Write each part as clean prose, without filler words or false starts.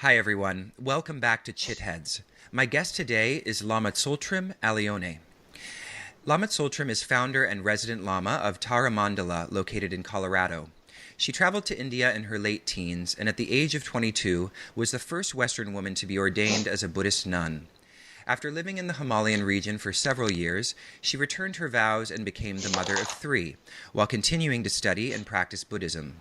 Hi, everyone. Welcome back to Chitheads. My guest today is Lama Tsultrim Alione. Lama Tsultrim is founder and resident Lama of Mandala, located in Colorado. She traveled to India in her late teens and at the age of 22 was the first Western woman to be ordained as a Buddhist nun. After living in the Himalayan region for several years, she returned her vows and became the mother of three, while continuing to study and practice Buddhism.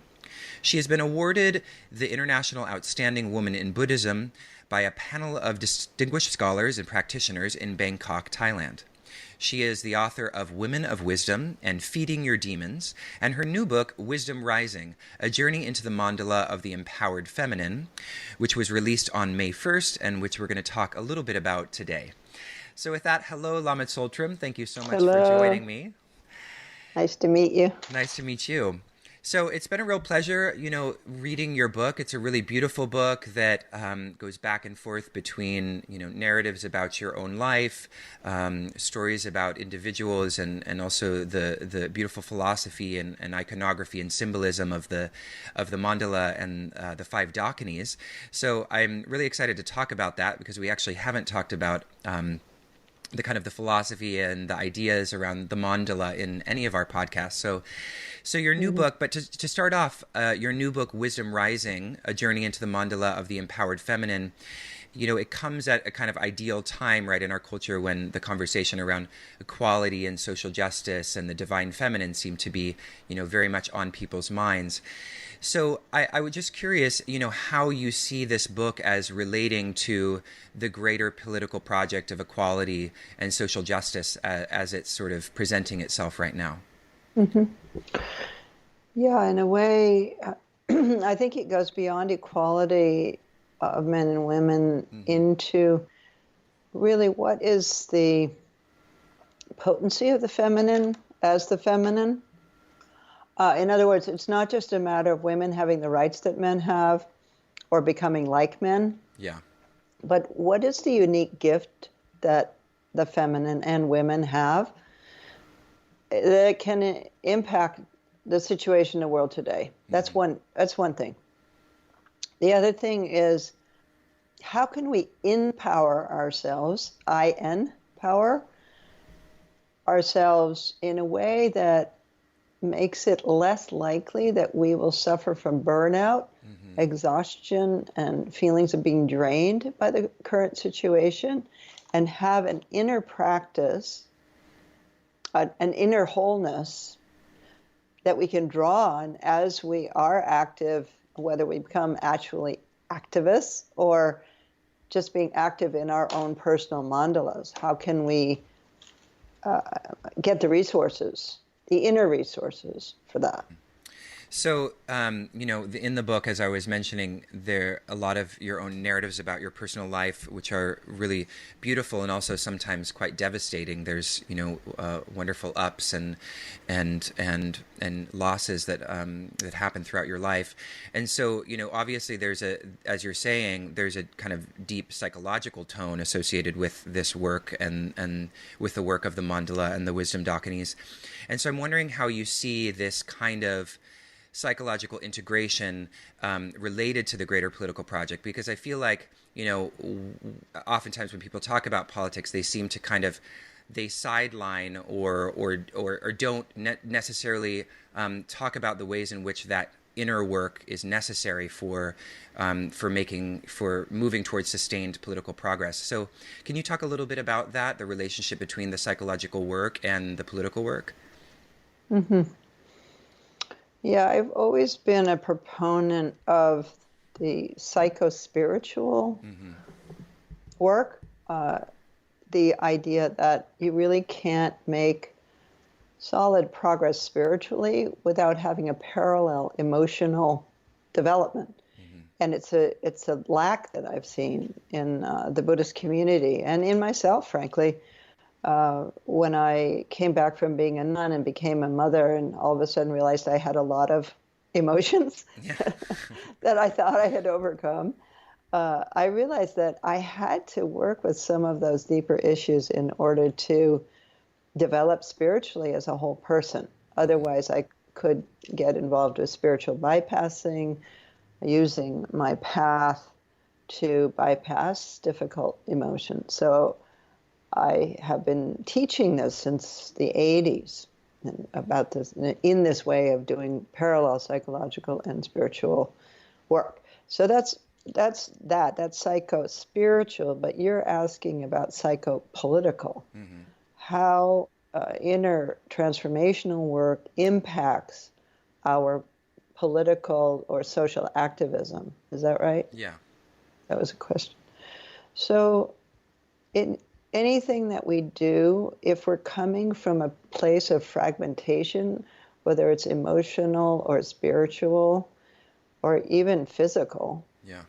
She has been awarded the International Outstanding Woman in Buddhism by a panel of distinguished scholars and practitioners in Bangkok, Thailand. She is the author of Women of Wisdom and Feeding Your Demons, and her new book, Wisdom Rising, A Journey into the Mandala of the Empowered Feminine, which was released on May 1st and which we're going to talk a little bit about today. So with that, hello, Lama Tsultrim. Thank you so much for Hello. joining me. Nice to meet you. Nice to meet you. So it's been a real pleasure, reading your book. It's a really beautiful book that goes back and forth between, narratives about your own life, stories about individuals, and also the beautiful philosophy and iconography and symbolism of the mandala and the five dakinis. So I'm really excited to talk about that because we actually haven't talked about the kind of the philosophy and the ideas around the mandala in any of our podcasts. So your new book, but to start off, your new book, Wisdom Rising, A Journey into the Mandala of the Empowered Feminine, it comes at a kind of ideal time, right, in our culture when the conversation around equality and social justice and the divine feminine seem to be, very much on people's minds. So I was just curious, how you see this book as relating to the greater political project of equality and social justice as it's sort of presenting itself right now. hmm Yeah, in a way, I think it goes beyond equality of men and women Mm-hmm. into really what is the potency of the feminine as the feminine. In other words, it's not just a matter of women having the rights that men have or becoming like men, Yeah. but what is the unique gift that the feminine and women have that can impact the situation in the world today. That's Mm-hmm. one thing. The other thing is how can we empower ourselves, IN power ourselves in a way that makes it less likely that we will suffer from burnout, Mm-hmm. exhaustion, and feelings of being drained by the current situation, and have an inner practice, an inner wholeness that we can draw on as we are active, whether we become actually activists or just being active in our own personal mandalas. How can we uh, get the resources, the inner resources for that? So, in the book, as I was mentioning, there are a lot of your own narratives about your personal life, which are really beautiful and also sometimes quite devastating. There's, wonderful ups and losses that happen throughout your life, and so, obviously, as you're saying, there's a kind of deep psychological tone associated with this work and with the work of the mandala and the wisdom dakinis, and so I'm wondering how you see this kind of psychological integration related to the greater political project, because I feel like oftentimes when people talk about politics they seem to kind of they sideline or don't necessarily talk about the ways in which that inner work is necessary for moving towards sustained political progress. So can you talk a little bit about that, the relationship between the psychological work and the political work? hmm Yeah, I've always been a proponent of the psycho-spiritual Mm-hmm. work, the idea that you really can't make solid progress spiritually without having a parallel emotional development. Mm-hmm. And it's a lack that I've seen in the Buddhist community and in myself, frankly. When I came back from being a nun and became a mother, and all of a sudden realized I had a lot of emotions Yeah. that I thought I had overcome, I realized that I had to work with some of those deeper issues in order to develop spiritually as a whole person. Mm-hmm. Otherwise, I could get involved with spiritual bypassing, using my path to bypass difficult emotions. So I have been teaching this since the 80s about this, in this way of doing parallel psychological and spiritual work. So that's psycho-spiritual, but you're asking about psychopolitical, how inner transformational work impacts our political or social activism. Is that right? Yeah. That was a question. So in anything that we do, if we're coming from a place of fragmentation, whether it's emotional or spiritual or even physical, Yeah.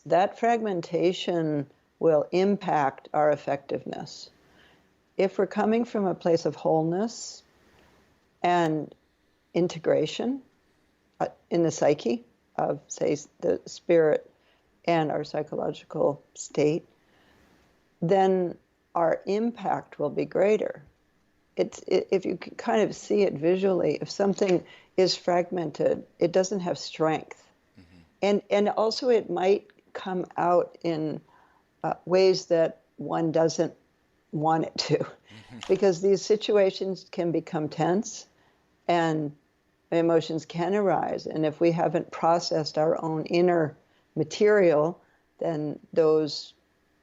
that fragmentation will impact our effectiveness. If we're coming from a place of wholeness and integration in the psyche of, say, the spirit and our psychological state, then our impact will be greater. If you can kind of see it visually, if something is fragmented, it doesn't have strength. And also it might come out in ways that one doesn't want it to, because these situations can become tense and emotions can arise. And if we haven't processed our own inner material, then those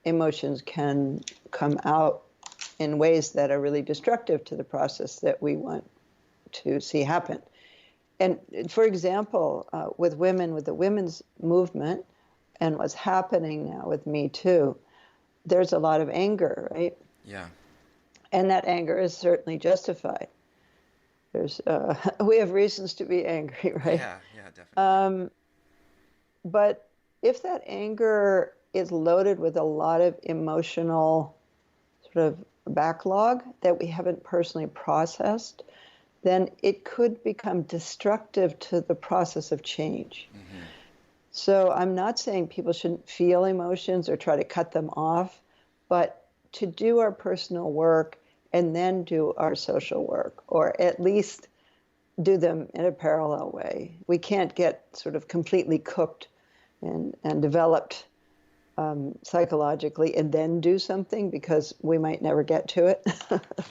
emotions can come out in ways that are really destructive to the process that we want to see happen. And for example, with women, with the women's movement and what's happening now with Me Too, there's a lot of anger, right? Yeah. And that anger is certainly justified. We have reasons to be angry, right? Yeah, definitely. But if that anger is loaded with a lot of emotional sort of backlog that we haven't personally processed, then it could become destructive to the process of change. So I'm not saying people shouldn't feel emotions or try to cut them off, but to do our personal work and then do our social work, or at least do them in a parallel way. We can't get sort of completely cooked and developed psychologically and then do something, because we might never get to it.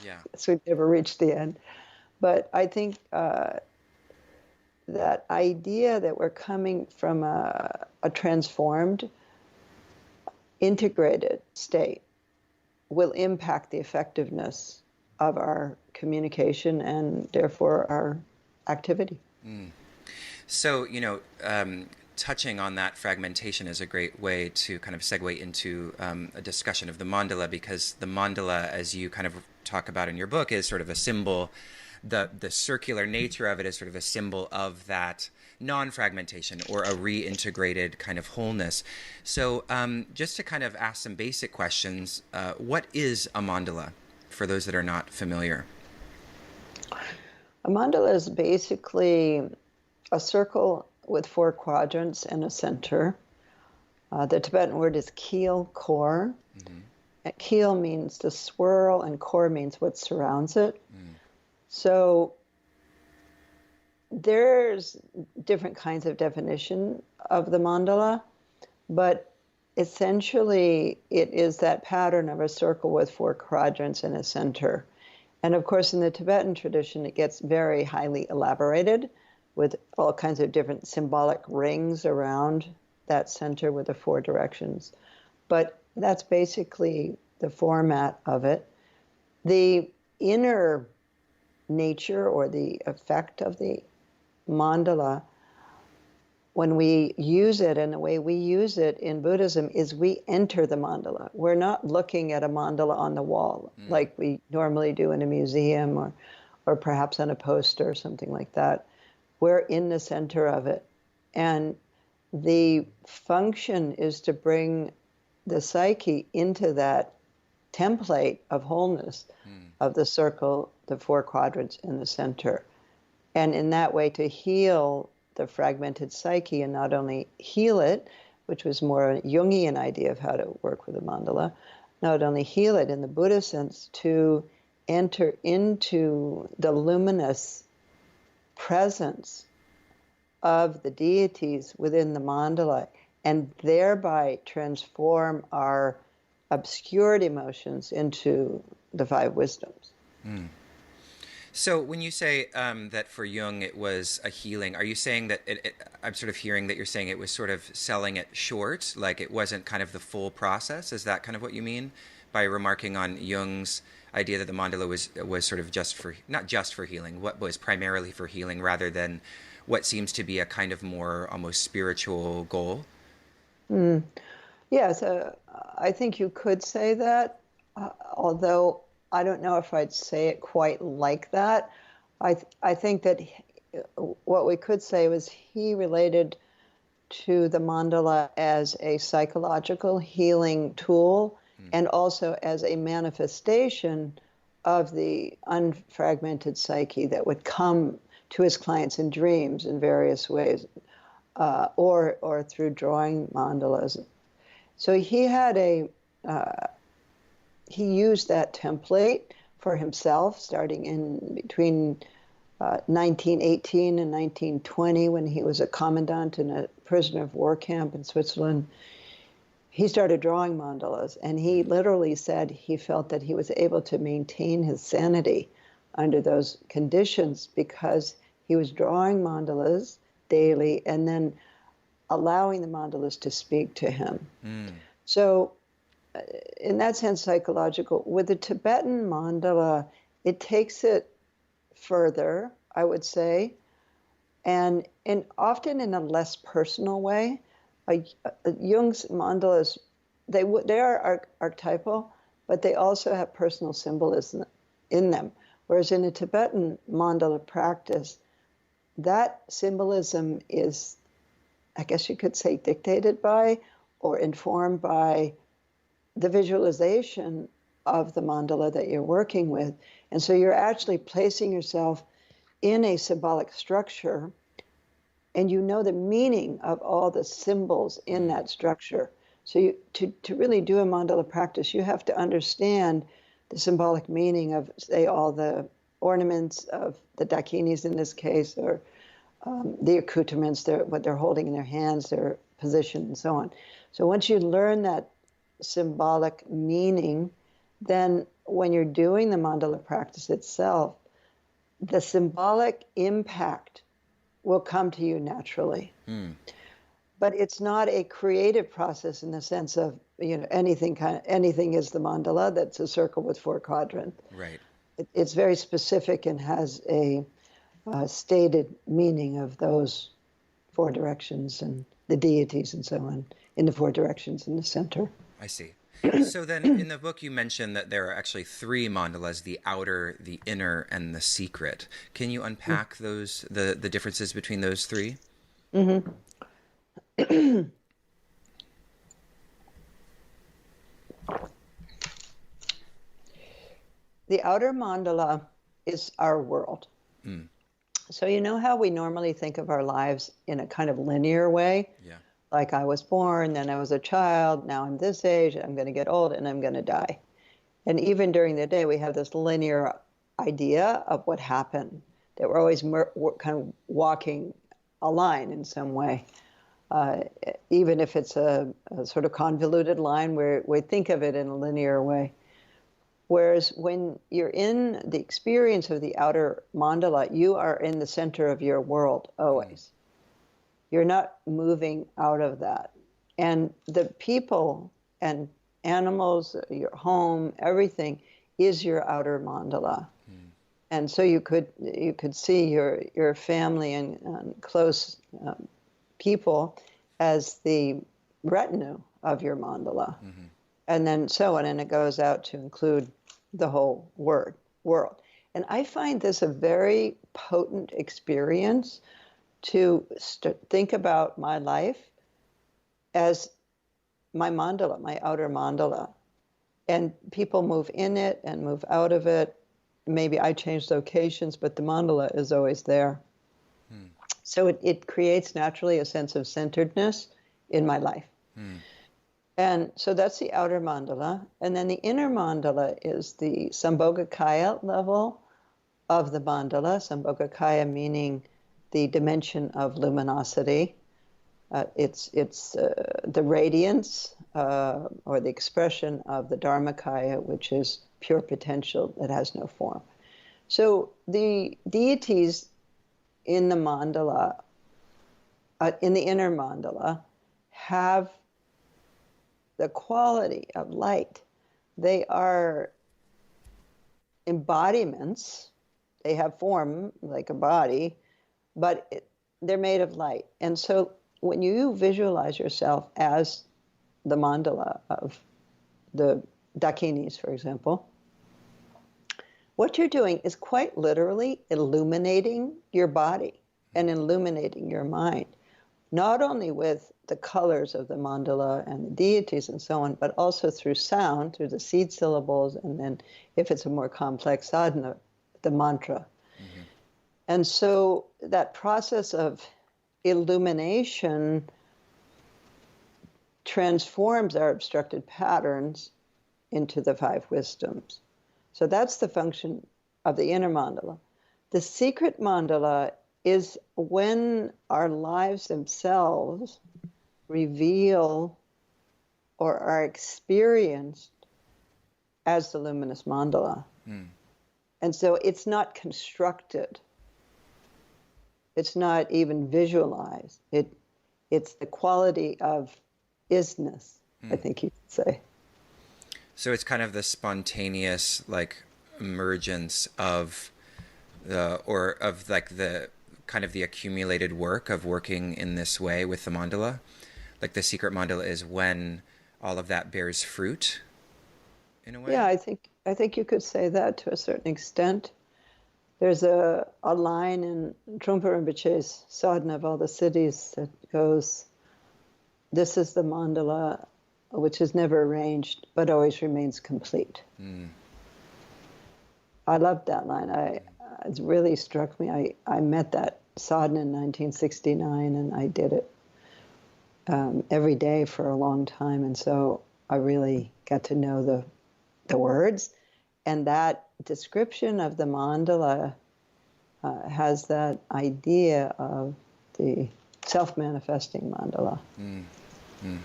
Yeah. So we'd never reach the end. But I think that idea that we're coming from a transformed, integrated state will impact the effectiveness of our communication and therefore our activity. So, touching on that fragmentation is a great way to kind of segue into a discussion of the mandala, because the mandala, as you kind of talk about in your book, is sort of a symbol. The circular nature of it is sort of a symbol of that non-fragmentation or a reintegrated kind of wholeness. So just to kind of ask some basic questions, what is a mandala for those that are not familiar? A mandala is basically a circle with 4 quadrants and a center. The Tibetan word is keel, core. Keel means the swirl, and core means what surrounds it. So there's different kinds of definition of the mandala, but essentially it is that pattern of a circle with 4 quadrants and a center. And of course, in the Tibetan tradition, it gets very highly elaborated with all kinds of different symbolic rings around that center with the 4 directions. But that's basically the format of it. The inner nature or the effect of the mandala, when we use it, and the way we use it in Buddhism is we enter the mandala. We're not looking at a mandala on the wall like we normally do in a museum or perhaps on a poster or something like that. We're in the center of it. And the function is to bring the psyche into that template of wholeness of the circle, the 4 quadrants in the center. And in that way to heal the fragmented psyche, and not only heal it, which was more a Jungian idea of how to work with the mandala, not only heal it in the Buddhist sense, to enter into the luminous presence of the deities within the mandala and thereby transform our obscured emotions into the five wisdoms. So when you say that for Jung it was a healing, are you saying that I'm sort of hearing that you're saying it was sort of selling it short, like it wasn't kind of the full process? Is that kind of what you mean by remarking on Jung's idea that the mandala was sort of just for, not just for healing, what was primarily for healing rather than what seems to be a kind of more almost spiritual goal? Yes, I think you could say that, although I don't know if I'd say it quite like that. I think that what we could say was he related to the mandala as a psychological healing tool and also as a manifestation of the unfragmented psyche that would come to his clients in dreams in various ways, or through drawing mandalas. So he had he used that template for himself starting in between 1918 and 1920 when he was a commandant in a prisoner of war camp in Switzerland. He started drawing mandalas, and he literally said he felt that he was able to maintain his sanity under those conditions because he was drawing mandalas daily and then allowing the mandalas to speak to him. So in that sense, psychological. With the Tibetan mandala, it takes it further, I would say, and often in a less personal way. Jung's mandalas, they are archetypal, but they also have personal symbolism in them. Whereas in a Tibetan mandala practice, that symbolism is, I guess you could say, dictated by or informed by the visualization of the mandala that you're working with. And so you're actually placing yourself in a symbolic structure, and you know the meaning of all the symbols in that structure. So to really do a mandala practice, you have to understand the symbolic meaning of, say, all the ornaments of the dakinis in this case, or the accoutrements, what they're holding in their hands, their position, and so on. So once you learn that symbolic meaning, then when you're doing the mandala practice itself, the symbolic impact will come to you naturally. But it's not a creative process in the sense of, anything is the mandala. That's a circle with four quadrants. Right. It's very specific and has a stated meaning of those four directions and the deities and so on in the four directions in the center. I see. So then in the book you mentioned that there are actually three mandalas, the outer, the inner, and the secret. Can you unpack those, the differences between those three? Mm-hmm. The outer mandala is our world. So you know how we normally think of our lives in a kind of linear way? Yeah. Like I was born, then I was a child, now I'm this age, I'm going to get old, and I'm going to die. And even during the day, we have this linear idea of what happened, that we're always kind of walking a line in some way. Even if it's a sort of convoluted line, where we think of it in a linear way. Whereas when you're in the experience of the outer mandala, you are in the center of your world always. You're not moving out of that. And the people and animals, your home, everything is your outer mandala. And so you could see your family and close people as the retinue of your mandala. And then so on, and it goes out to include the whole world. And I find this a very potent experience to think about my life as my mandala, my outer mandala. And people move in it and move out of it. Maybe I change locations, but the mandala is always there. So it creates naturally a sense of centeredness in my life. And so that's the outer mandala. And then the inner mandala is the Sambhogakaya level of the mandala. Sambhogakaya meaning the dimension of luminosity. It's the radiance or the expression of the Dharmakaya, which is pure potential that has no form. So the deities in the mandala, in the inner mandala, have the quality of light. They are embodiments. They have form like a body, but they're made of light. And so when you visualize yourself as the mandala of the dakinis, for example, what you're doing is quite literally illuminating your body and illuminating your mind, not only with the colors of the mandala and the deities and so on, but also through sound, through the seed syllables, and then if it's a more complex sadhana, the mantra. Mm-hmm. And so that process of illumination transforms our obstructed patterns into the five wisdoms. So that's the function of the inner mandala. The secret mandala is when our lives themselves reveal or are experienced as the luminous mandala. Mm. And so it's not constructed. It's not even visualized. It's the quality of isness, I think you could say. So it's kind of the spontaneous, like, emergence of the kind of the accumulated work of working in this way with the mandala. Like the secret mandala is when all of that bears fruit, in a way. Yeah, I think you could say that to a certain extent. There's a line in Trungpa Rinpoche's Sadhana of All the Cities that goes, "This is the mandala which is never arranged but always remains complete." Mm. I loved that line. It really struck me. I met that sadhana in 1969, and I did it every day for a long time, and so I really got to know the words. And that description of the mandala has that idea of the self-manifesting mandala. Mm. Mm.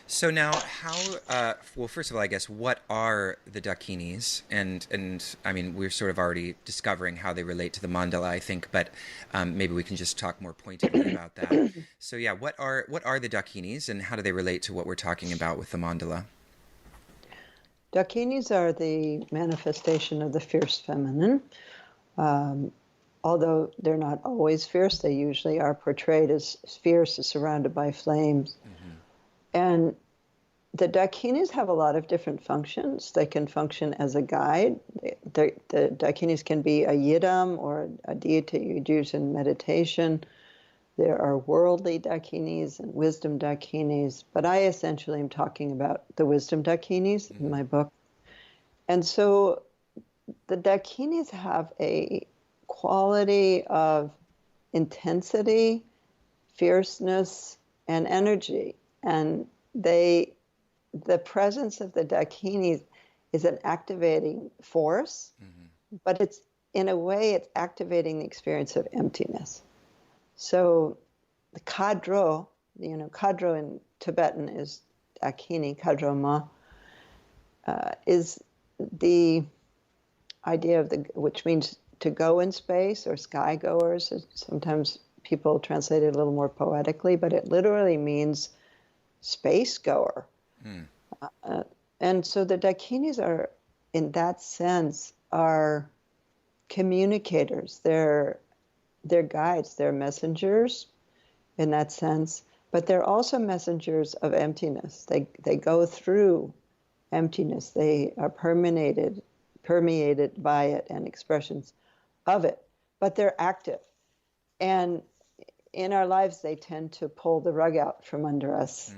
So now, well, first of all, I guess, what are the dakinis? And I mean, we're sort of already discovering how they relate to the mandala, I think, but maybe we can just talk more pointedly about that. So yeah, what are the dakinis, and how do they relate to what we're talking about with the mandala? Dakinis are the manifestation of the fierce feminine. Although they're not always fierce, they usually are portrayed as fierce, surrounded by flames. Mm-hmm. And the dakinis have a lot of different functions. They can function as a guide. The dakinis can be a yidam or a deity you'd use in meditation. There are worldly dakinis and wisdom dakinis, but I essentially am talking about the wisdom dakinis in my book. And so the dakinis have a quality of intensity, fierceness, and energy. And the presence of the dakinis is an activating force, but it's, in a way, it's activating the experience of emptiness. So the kadro, kadro in Tibetan is dakini, kadro ma, is the idea of which means to go in space, or sky goers. Sometimes people translate it a little more poetically, but it literally means space goer. And so the dakinis are, in that sense, are communicators. They're guides. They're messengers in that sense, but they're also messengers of emptiness. They go through emptiness. They are permeated by it and expressions of it, but they're active. And in our lives, they tend to pull the rug out from under us.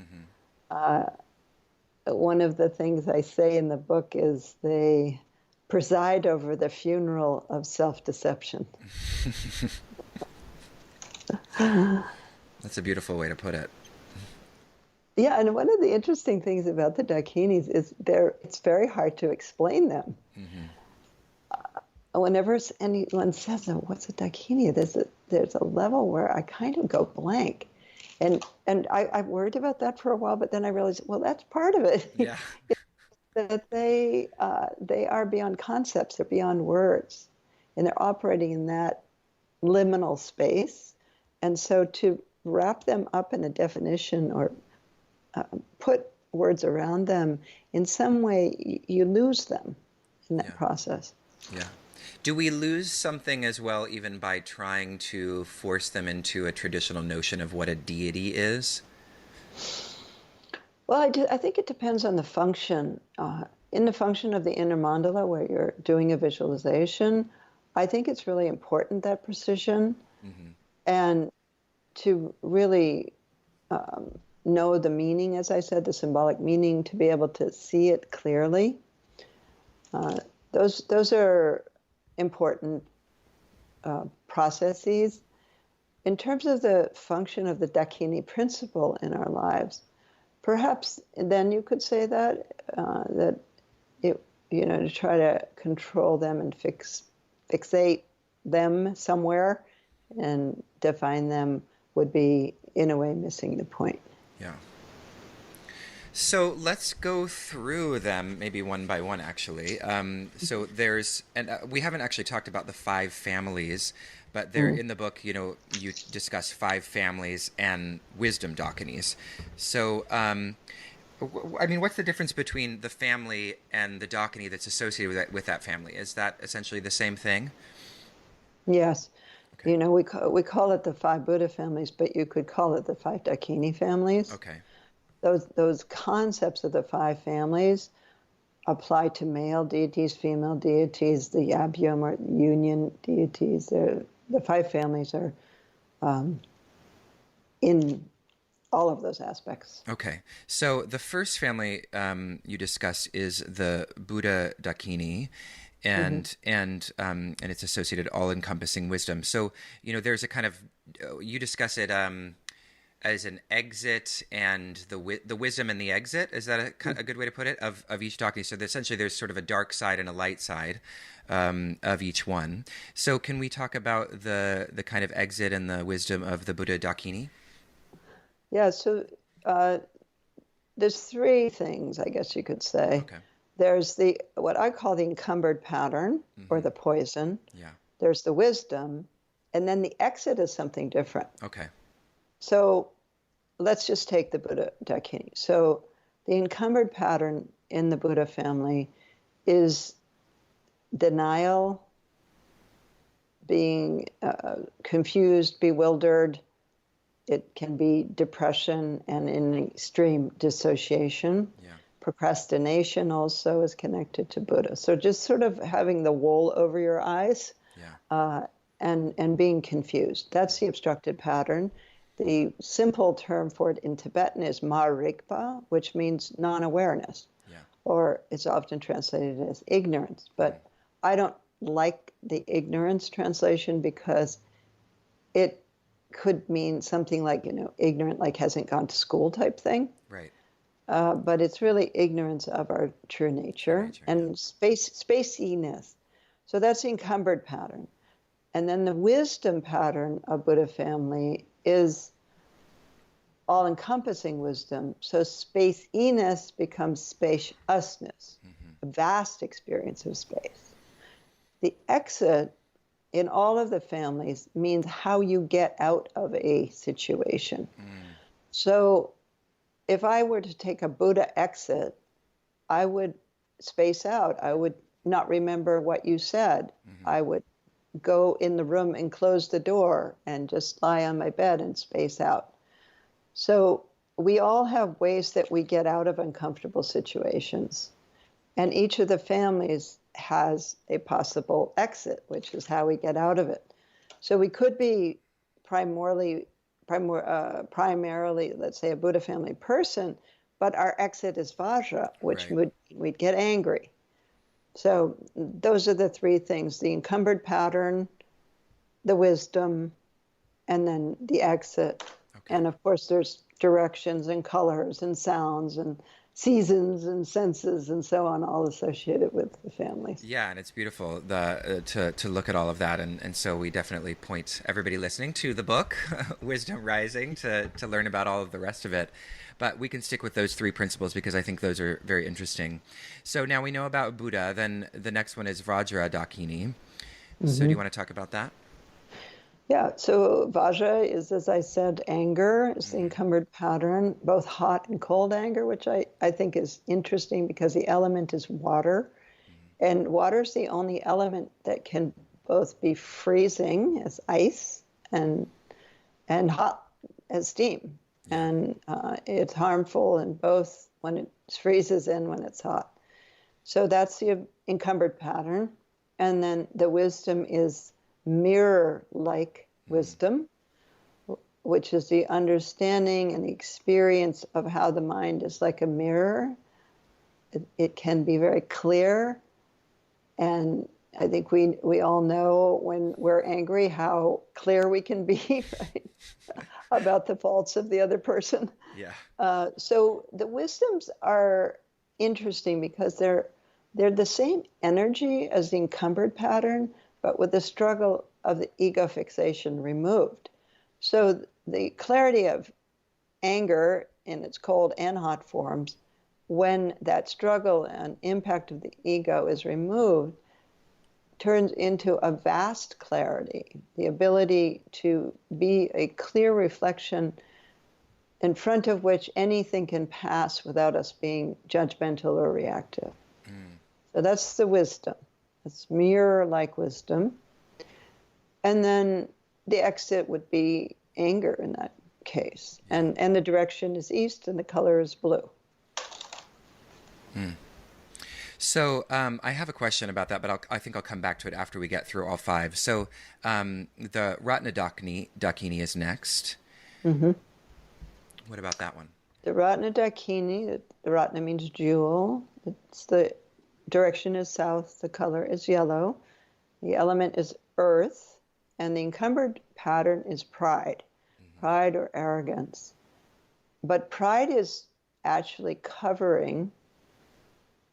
One of the things I say in the book is they preside over the funeral of self-deception. That's a beautiful way to put it. Yeah, and one of the interesting things about the dakinis is it's very hard to explain them. Whenever anyone says, "Oh, what's a dakini?" there's a level where I kind of go blank. And I worried about that for a while, but then I realized, well, that's part of it. Yeah. That they are beyond concepts, they're beyond words, and they're operating in that liminal space. And so to wrap them up in a definition or put words around them, in some way, you lose them in that Yeah. process. Yeah. Do we lose something as well, even by trying to force them into a traditional notion of what a deity is? Well, I think it depends on the function. In the function of the inner mandala, where you're doing a visualization, I think it's really important, that precision, Hmm. and to really know the meaning, as I said, the symbolic meaning, to be able to see it clearly. Uh, those are important processes. In terms of the function of the Dakini principle in our lives, perhaps then you could say that it, to try to control them and fixate them somewhere and define them would be, in a way, missing the point. Yeah. So let's go through them, maybe one by one, actually. So there's, and we haven't actually talked about the five families, but there Mm. in the book, you discuss five families and wisdom dakinis. So, I mean, what's the difference between the family and the dakini that's associated with that family? Is that essentially the same thing? Yes. Okay. We call it the five Buddha families, but you could call it the five Dakini families. Okay. Those concepts of the five families apply to male deities, female deities, the Yabgyam or union deities. The five families are in all of those aspects. Okay. So the first family you discuss is the Buddha Dakini, Hmm. and it's associated all-encompassing wisdom. So there's a kind of you discuss it as an exit and the wisdom and the exit. Is that a good way to put it of each Dakini? So essentially, there's sort of a dark side and a light side of each one. So can we talk about the kind of exit and the wisdom of the Buddha Dakini? Yeah, so uh, there's three things, I guess you could say. Okay. There's the what I call the encumbered pattern or Mm-hmm. the poison. Yeah. There's the wisdom, and then the exit is something different. Okay. So let's just take the Buddha Dakini. So the encumbered pattern in the Buddha family is denial, being confused, bewildered. It can be depression and in extreme dissociation. Yeah. Procrastination also is connected to Buddha. So just sort of having the wool over your eyes Yeah. and being confused. That's the obstructed pattern. The simple term for it in Tibetan is marikpa, which means non-awareness, Yeah. or it's often translated as ignorance. But I don't like the ignorance translation because it could mean something like, ignorant, like hasn't gone to school type thing. Right. But it's really ignorance of our true nature nature, yeah. and spaciness. So that's the encumbered pattern. And then the wisdom pattern of Buddha family is all-encompassing wisdom. So spaciness becomes spaciousness, a vast experience of space. The exit in all of the families means how you get out of a situation. So if I were to take a Buddha exit, I would space out. I would not remember what you said. I would go in the room and close the door and just lie on my bed and space out. So we all have ways that we get out of uncomfortable situations. And each of the families has a possible exit, which is how we get out of it. So we could be primarily, let's say, a Buddha family person, but our exit is vajra, which Right. we'd get angry. So those are the three things: the encumbered pattern, the wisdom, and then the exit. Okay. And of course, there's directions and colors and sounds and seasons and senses and so on, all associated with the families. Yeah, and it's beautiful to look at all of that, and so we definitely point everybody listening to the book Wisdom Rising to learn about all of the rest of it. But we can stick with those three principles because I think those are very interesting. So now we know about Buddha. Then the next one is Vajra Dakini. So do you want to talk about that? Yeah, so Vajra is, as I said, anger. It's the encumbered pattern, both hot and cold anger, which I think is interesting because the element is water. And water is the only element that can both be freezing as ice and hot as steam. And it's harmful in both when it freezes and when it's hot. So that's the encumbered pattern. And then the wisdom is mirror-like wisdom, which is the understanding and the experience of how the mind is like a mirror. It can be very clear. And I think we all know when we're angry how clear we can be, right? About the faults of the other person. Yeah. So the wisdoms are interesting because they're the same energy as the encumbered pattern, but with the struggle of the ego fixation removed. So the clarity of anger in its cold and hot forms, when that struggle and impact of the ego is removed, turns into a vast clarity, the ability to be a clear reflection in front of which anything can pass without us being judgmental or reactive. So that's the wisdom. It's mirror-like wisdom. And then the exit would be anger in that case. And the direction is east and the color is blue. So I have a question about that, but I think I'll come back to it after we get through all five. So the Ratna Dakini is next. Mm-hmm. What about that one? The Ratna Dakini, the Ratna means jewel. It's the direction is south, the color is yellow. The element is earth, and the encumbered pattern is pride, pride or arrogance. But pride is actually covering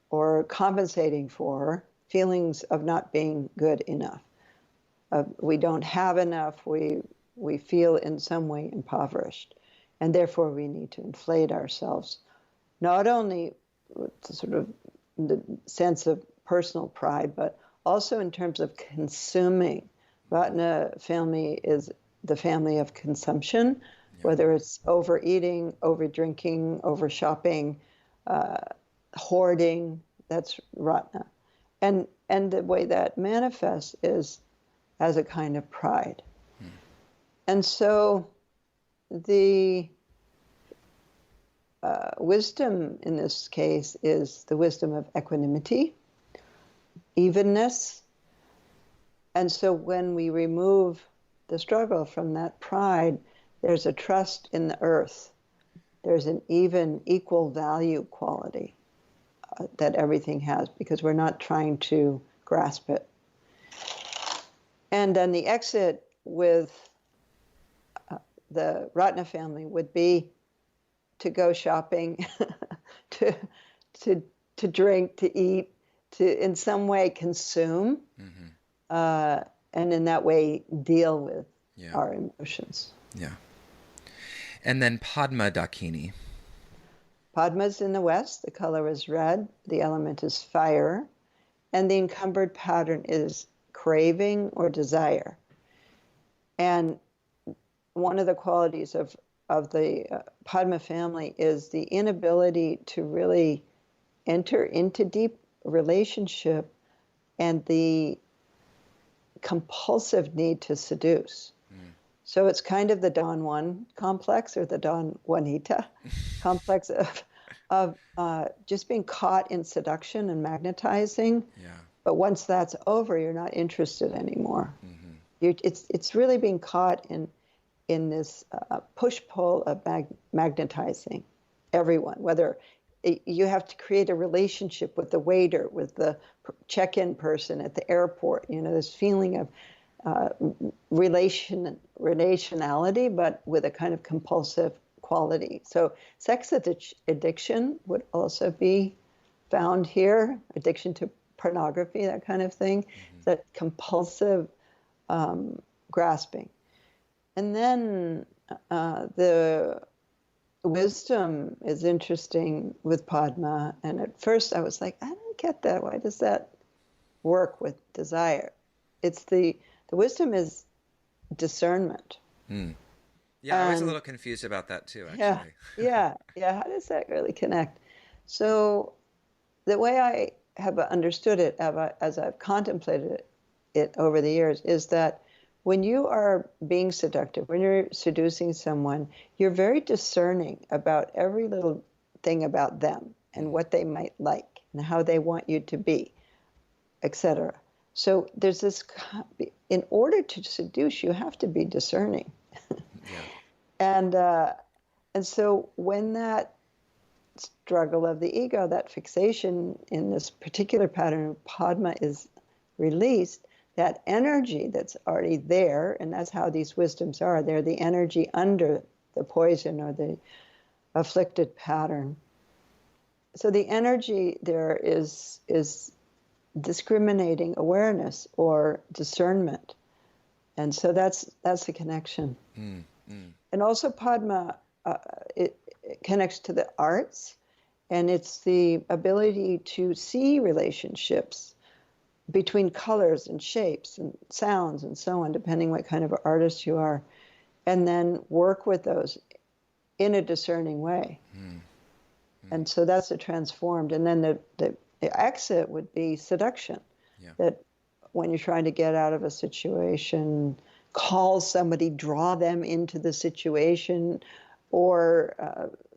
or compensating for feelings of not being good enough. We don't have enough, we feel in some way impoverished, and therefore we need to inflate ourselves, not only with sort of the sense of personal pride, but also in terms of consuming. Ratna family is the family of consumption, whether it's overeating, over-drinking, over-shopping, hoarding, that's Ratna. And the way that manifests is as a kind of pride. And so the wisdom in this case is the wisdom of equanimity, evenness. And so when we remove the struggle from that pride, there's a trust in the earth. There's an even, equal value quality that everything has because we're not trying to grasp it. And then the exit with the Ratna family would be to go shopping, to drink, to eat, to in some way consume, and in that way deal with our emotions. Yeah. And then Padma Dakini. Padma's in the west, the color is red, the element is fire, and the encumbered pattern is craving or desire. And one of the qualities of the Padma family is the inability to really enter into deep relationship and the compulsive need to seduce. So it's kind of the Don Juan complex or the Don Juanita complex of just being caught in seduction and magnetizing. Yeah. But once that's over, you're not interested anymore. It's really being caught in this push-pull of magnetizing everyone, whether you have to create a relationship with the waiter, with the check-in person at the airport, this feeling of relationality, but with a kind of compulsive quality. So addiction would also be found here, addiction to pornography, that kind of thing, that compulsive grasping. And then the wisdom is interesting with Padma. And at first I was like, I don't get that. Why does that work with desire? It's the wisdom is discernment. Yeah, I was a little confused about that too, actually. Yeah. How does that really connect? So the way I have understood it as I've contemplated it over the years is that when you are being seductive, when you're seducing someone, you're very discerning about every little thing about them and what they might like and how they want you to be, etc. So there's this, in order to seduce, you have to be discerning. Yeah. And so when that struggle of the ego, that fixation in this particular pattern of Padma is released, that energy that's already there, and that's how these wisdoms are, they're the energy under the poison or the afflicted pattern. So the energy there is discriminating awareness or discernment. And so that's the connection. And also Padma, it connects to the arts, and it's the ability to see relationships between colors and shapes and sounds and so on, depending what kind of artist you are, and then work with those in a discerning way. And so that's the transformed. And then the exit would be seduction. That when you're trying to get out of a situation, call somebody, draw them into the situation, or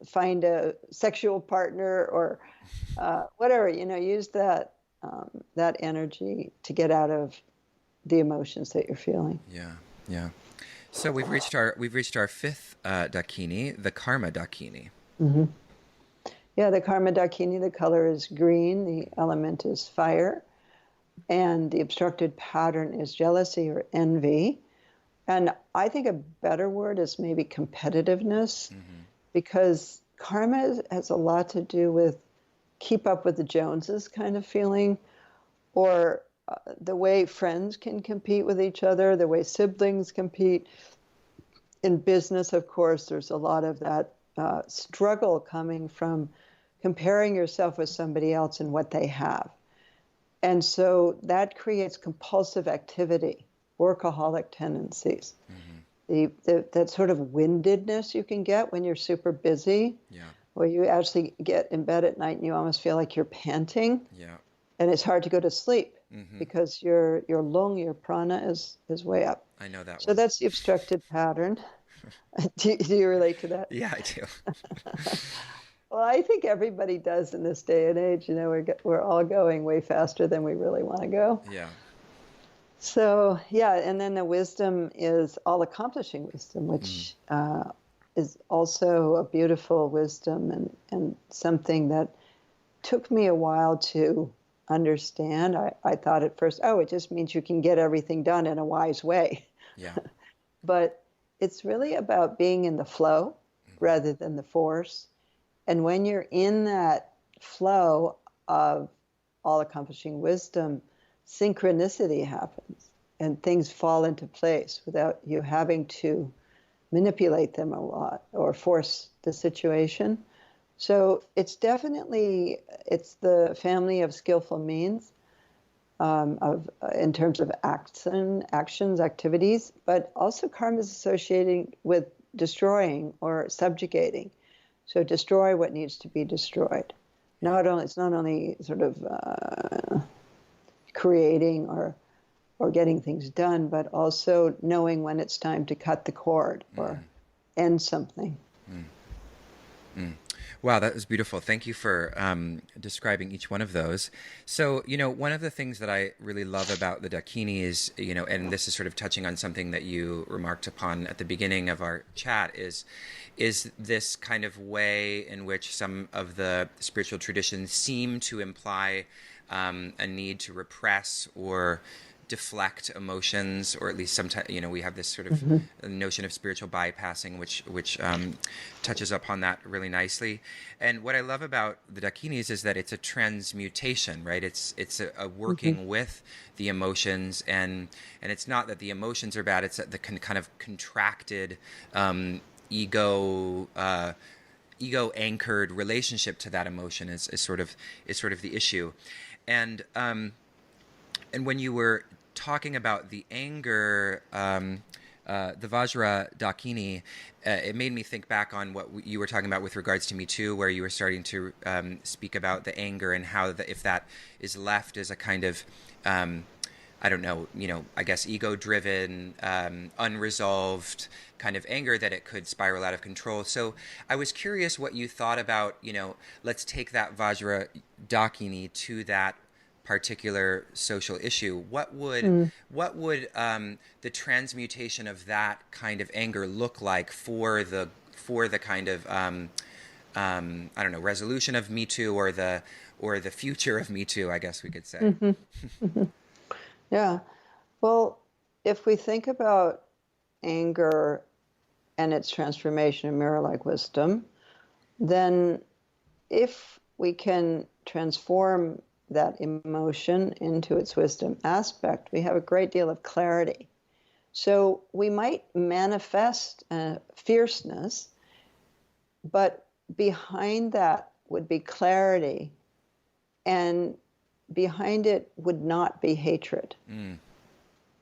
find a sexual partner, or whatever, use that energy to get out of the emotions that you're feeling. Yeah. So we've reached our fifth Dakini, the Karma Dakini. Yeah, the Karma Dakini, the color is green, the element is fire, and the obstructed pattern is jealousy or envy. And I think a better word is maybe competitiveness, because karma has a lot to do with keep up with the Joneses kind of feeling, or the way friends can compete with each other, the way siblings compete. In business, of course, there's a lot of that struggle coming from comparing yourself with somebody else and what they have. And so that creates compulsive activity, workaholic tendencies. That sort of windedness you can get when you're super busy, where you actually get in bed at night and you almost feel like you're panting, and it's hard to go to sleep because your lung, your prana is way up. I know that. So that's the obstructed pattern. Do you relate to that? Yeah, I do. Well, I think everybody does in this day and age. We're all going way faster than we really want to go. Yeah. So, and then the wisdom is all-accomplishing wisdom, which is also a beautiful wisdom and something that took me a while to understand. I thought at first, it just means you can get everything done in a wise way. Yeah. But it's really about being in the flow rather than the force. And when you're in that flow of all-accomplishing wisdom, synchronicity happens and things fall into place without you having to manipulate them a lot or force the situation. So it's the family of skillful means in terms of actions, activities, but also karma is associated with destroying or subjugating. So destroy what needs to be destroyed. It's not only sort of creating or getting things done, but also knowing when it's time to cut the cord or end something. Wow, that was beautiful. Thank you for describing each one of those. So, one of the things that I really love about the Dakini is, and this is sort of touching on something that you remarked upon at the beginning of our chat, is this kind of way in which some of the spiritual traditions seem to imply a need to repress or deflect emotions, or at least sometimes, we have this sort of notion of spiritual bypassing, which touches upon that really nicely. And what I love about the Dakinis is that it's a transmutation, right? It's a working with the emotions, and it's not that the emotions are bad. It's that the kind of contracted ego anchored relationship to that emotion is sort of the issue. And when you were talking about the anger, the Vajra Dakini, it made me think back on what you were talking about with regards to Me Too, where you were starting to speak about the anger and how if that is left as a kind of, I don't know, I guess ego-driven, unresolved kind of anger, that it could spiral out of control. So I was curious what you thought about, let's take that Vajra Dakini to that particular social issue. What would the transmutation of that kind of anger look like for the kind of I don't know, resolution of Me Too, or the future of Me Too, I guess we could say. Yeah. Well, if we think about anger and its transformation in mirror-like wisdom, then if we can transform that emotion into its wisdom aspect, we have a great deal of clarity. So we might manifest fierceness, but behind that would be clarity, and behind it would not be hatred.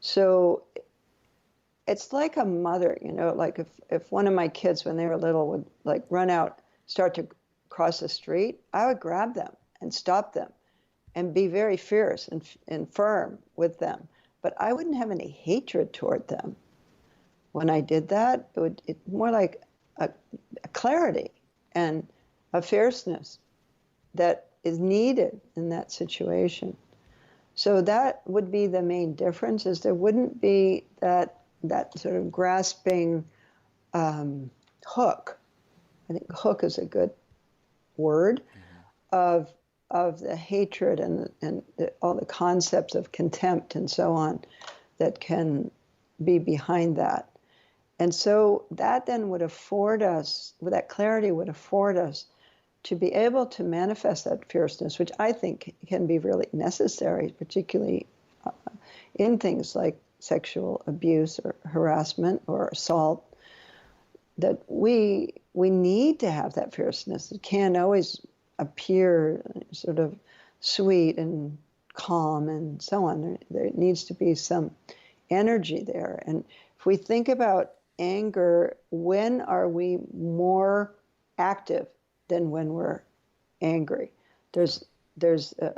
So it's like a mother, like if one of my kids, when they were little, would like run out, start to cross the street, I would grab them and stop them and be very fierce and firm with them. But I wouldn't have any hatred toward them. When I did that, it more like a clarity and a fierceness that is needed in that situation. So that would be the main difference, is there wouldn't be that sort of grasping hook. I think hook is a good word, of the hatred and all the concepts of contempt and so on that can be behind that. And so that then would afford us, that clarity would afford us to be able to manifest that fierceness, which I think can be really necessary, particularly in things like sexual abuse or harassment or assault, that we need to have that fierceness. It can't always appear sort of sweet and calm and so on. There needs to be some energy there. And if we think about anger, when are we more active than when we're angry? There's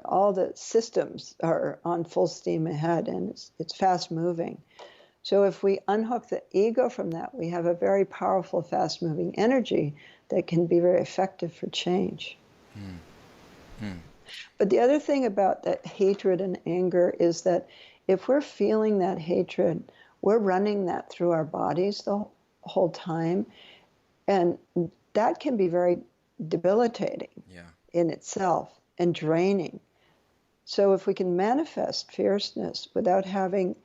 all the systems are on full steam ahead, and it's fast moving. So if we unhook the ego from that, we have a very powerful, fast moving energy that can be very effective for change. But the other thing about that hatred and anger is that if we're feeling that hatred, we're running that through our bodies the whole time, and that can be very debilitating in itself and draining. So if we can manifest fierceness without having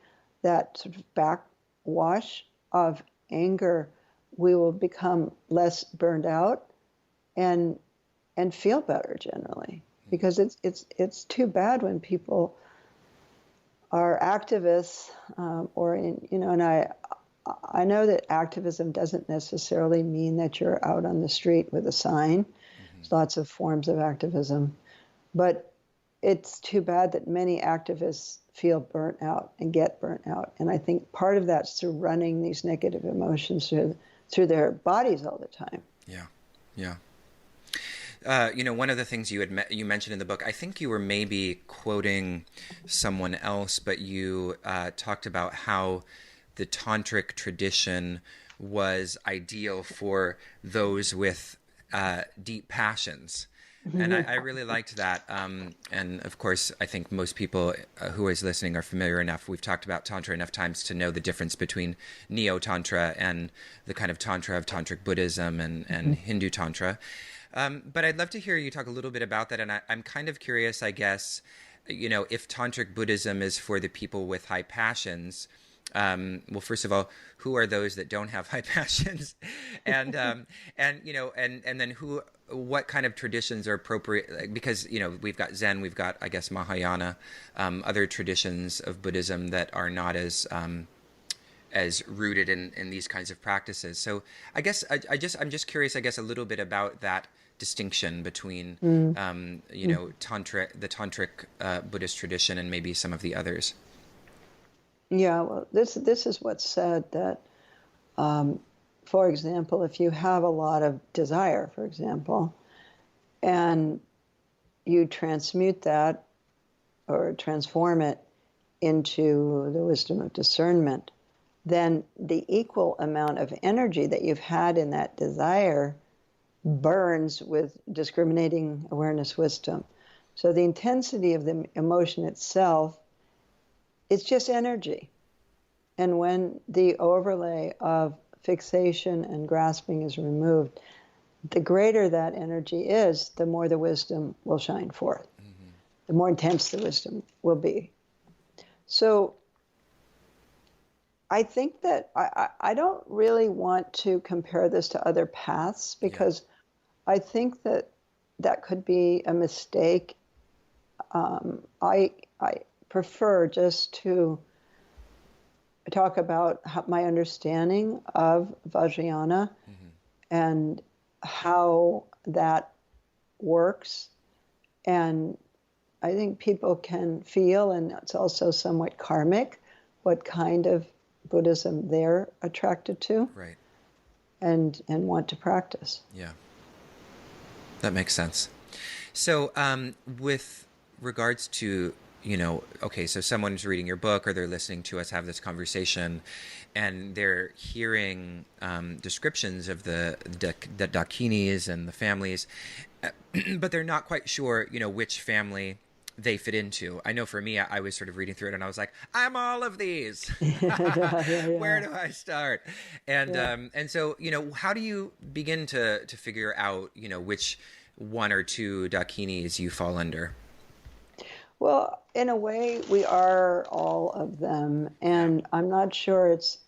that sort of backwash of anger, we will become less burned out and feel better generally. Because it's too bad when people are activists, and I know that activism doesn't necessarily mean that you're out on the street with a sign. There's lots of forms of activism, but it's too bad that many activists feel burnt out and get burnt out. And I think part of that's through running these negative emotions through their bodies all the time. Yeah. One of the things you mentioned in the book, I think you were maybe quoting someone else, but you talked about how the tantric tradition was ideal for those with deep passions. And I really liked that. And of course, I think most people who is listening are familiar enough. We've talked about Tantra enough times to know the difference between Neo-Tantra and the kind of Tantra of Tantric Buddhism and Hindu Tantra. But I'd love to hear you talk a little bit about that. And I'm kind of curious, I guess, if Tantric Buddhism is for the people with high passions, well, first of all, who are those that don't have high passions, and then what kind of traditions are appropriate? Because we've got Zen, we've got, I guess, Mahayana, other traditions of Buddhism that are not as rooted in these kinds of practices. So I guess I'm just curious, I guess, a little bit about that distinction between the tantric Buddhist tradition and maybe some of the others. Yeah, well, this is what's said that, for example, if you have a lot of desire, for example, and you transmute that or transform it into the wisdom of discernment, then the equal amount of energy that you've had in that desire burns with discriminating awareness wisdom. So the intensity of the emotion itself, it's just energy. And when the overlay of fixation and grasping is removed, the greater that energy is, the more the wisdom will shine forth. Mm-hmm. The more intense the wisdom will be. So I think that I don't really want to compare this to other paths, because I think that could be a mistake. I prefer just to talk about my understanding of Vajrayana and how that works. And I think people can feel, and it's also somewhat karmic, what kind of Buddhism they're attracted to, right, and want to practice. Yeah, that makes sense. So with regards to, okay, so someone's reading your book or they're listening to us have this conversation, and they're hearing descriptions of the Dakinis and the families, but they're not quite sure, which family they fit into. I know for me, I was sort of reading through it and I was like, I'm all of these. Where do I start? And so, how do you begin to figure out, which one or two Dakinis you fall under? Well, in a way, we are all of them. And I'm not sure it's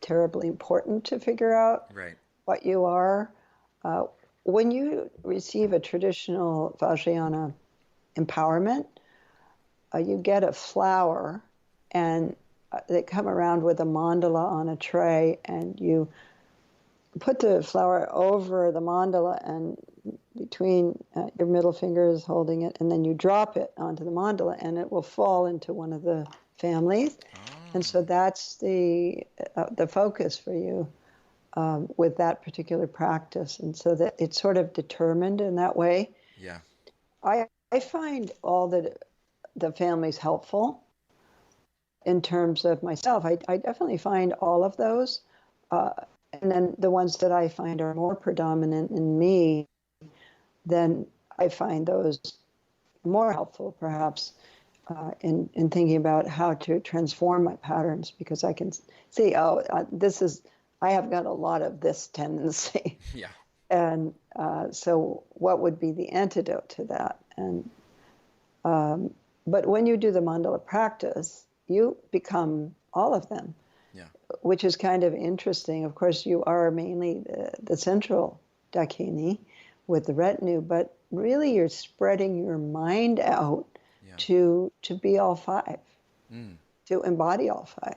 terribly important to figure out what you are. When you receive a traditional Vajrayana empowerment, you get a flower, and they come around with a mandala on a tray, and you put the flower over the mandala and between your middle fingers holding it, and then you drop it onto the mandala, and it will fall into one of the families. And so that's the focus for you with that particular practice, and so that it's sort of determined in that way. Yeah, I find all the families helpful in terms of myself. I definitely find all of those. And then the ones that I find are more predominant in me, then I find those more helpful, perhaps, in thinking about how to transform my patterns, because I can see, I have got a lot of this tendency. Yeah. And so what would be the antidote to that? And but when you do the mandala practice, you become all of them, which is kind of interesting. Of course, you are mainly the central Dakini with the retinue, but really you're spreading your mind out to be all five, to embody all five.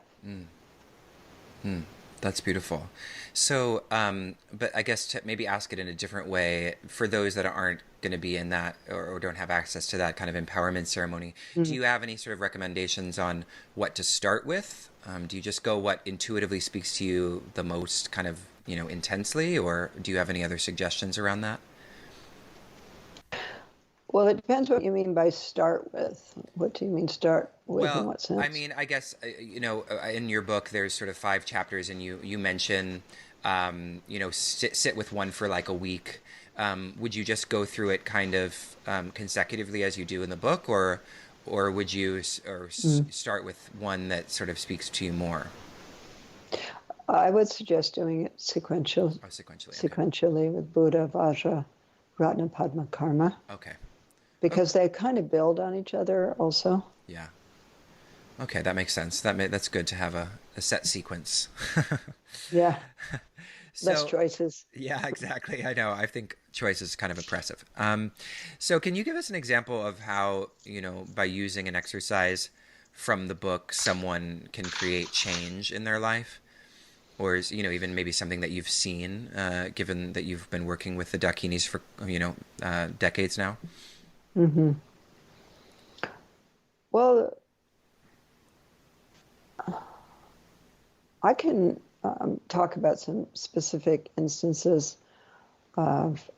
That's beautiful. So, but I guess to maybe ask it in a different way, for those that aren't going to be in that or don't have access to that kind of empowerment ceremony, do you have any sort of recommendations on what to start with? Do you just go what intuitively speaks to you the most kind of, intensely, or do you have any other suggestions around that? Well, it depends what you mean by start with. What do you mean start with, in what sense? I mean, I guess, in your book, there's sort of 5 chapters, and you mention, sit with one for like a week. Would you just go through it kind of consecutively as you do in the book, or would you start with one that sort of speaks to you more? I would suggest doing it sequentially Okay. with Buddha, Vajra, Ratna, Padma, Karma. Okay. because they kind of build on each other also. Yeah. Okay, that makes sense. That's good to have a set sequence. Yeah, less So, choices. yeah, exactly. I know. I think choice is kind of oppressive. So can you give us an example of how, by using an exercise from the book, someone can create change in their life? Or is, even maybe something that you've seen, given that you've been working with the Dakinis for, decades now? Hmm. Well, I can talk about some specific instances of,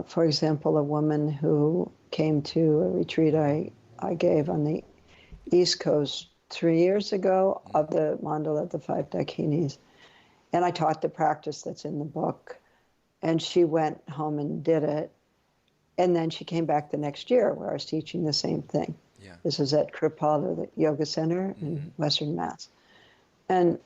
for example, a woman who came to a retreat I gave on the East Coast 3 years ago of the Mandala, the five Dakinis. And I taught the practice that's in the book. And she went home and did it. And then she came back the next year where I was teaching the same thing. Yeah. This was at Kripalu, the yoga center in Western Mass. And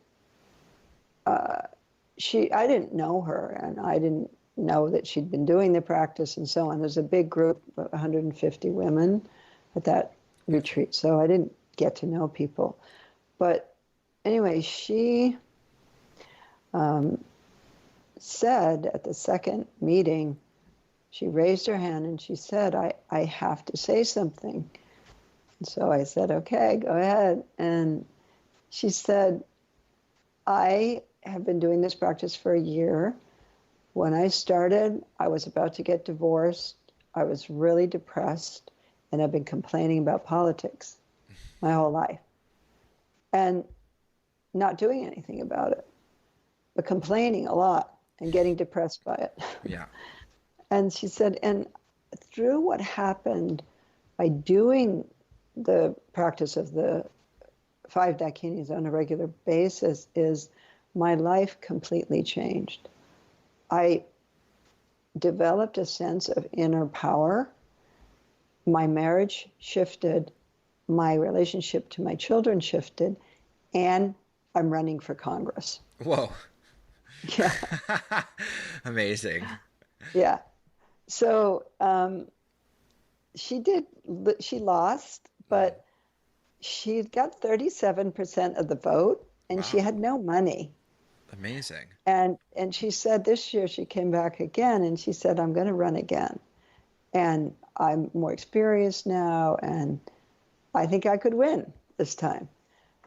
I didn't know her, and I didn't know that she'd been doing the practice and so on. There's a big group of 150 women at that retreat, so I didn't get to know people. But anyway, she said at the second meeting, she raised her hand and she said, I have to say something. And so I said, okay, go ahead. And she said, I have been doing this practice for a year. When I started, I was about to get divorced. I was really depressed, and I've been complaining about politics my whole life and not doing anything about it, but complaining a lot and getting depressed by it. Yeah. And she said, and through what happened by doing the practice of the five dakinis on a regular basis is my life completely changed. I developed a sense of inner power. My marriage shifted. My relationship to my children shifted. And I'm running for Congress. Whoa. Yeah. Amazing. Yeah. So she lost, but she got 37% of the vote, and she Wow. had no money. Amazing. And she said this year she came back again, and she said, I'm going to run again. And I'm more experienced now, and I think I could win this time.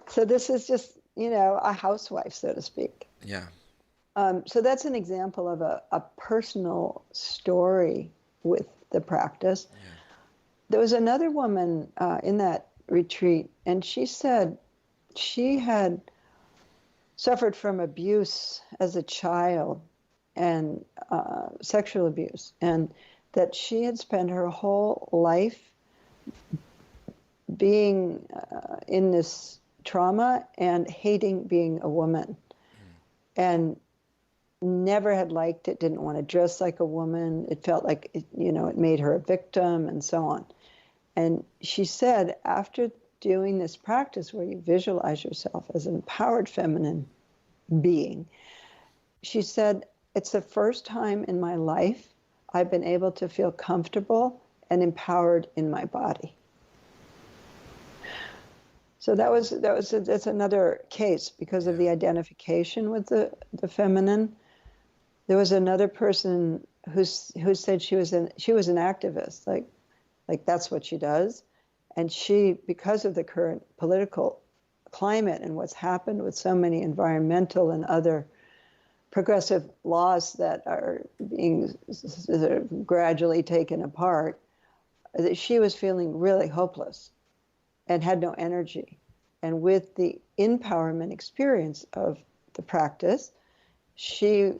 So this is just, a housewife, so to speak. Yeah. So that's an example of a personal story with the practice. Yeah. There was another woman in that retreat, and she said she had suffered from abuse as a child and sexual abuse, and that she had spent her whole life being in this trauma and hating being a woman, and never had liked it, didn't want to dress like a woman. It felt like, it made her a victim and so on. And she said, after doing this practice where you visualize yourself as an empowered feminine being, she said, it's the first time in my life I've been able to feel comfortable and empowered in my body. So that's another case because of the identification with the feminine. There was another person who said she was an activist, like that's what she does, and she, because of the current political climate and what's happened with so many environmental and other progressive laws that are being gradually taken apart, that she was feeling really hopeless and had no energy. And with the empowerment experience of the practice, she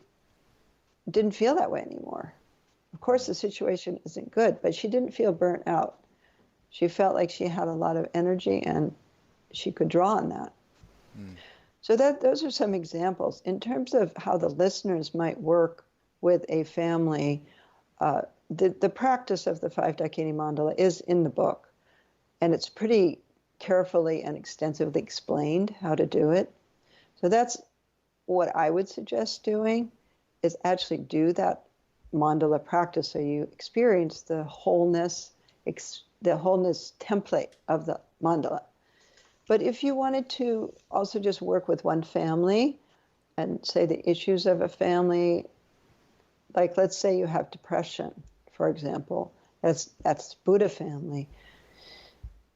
didn't feel that way anymore. Of course, the situation isn't good, but she didn't feel burnt out. She felt like she had a lot of energy and she could draw on that. So those are some examples. In terms of how the listeners might work with a family, the practice of the five Dakini Mandala is in the book, and it's pretty carefully and extensively explained how to do it. So that's what I would suggest doing, is actually do that mandala practice so you experience the wholeness, the wholeness template of the mandala. But if you wanted to also just work with one family and say the issues of a family, like let's say you have depression, for example, that's Buddha family.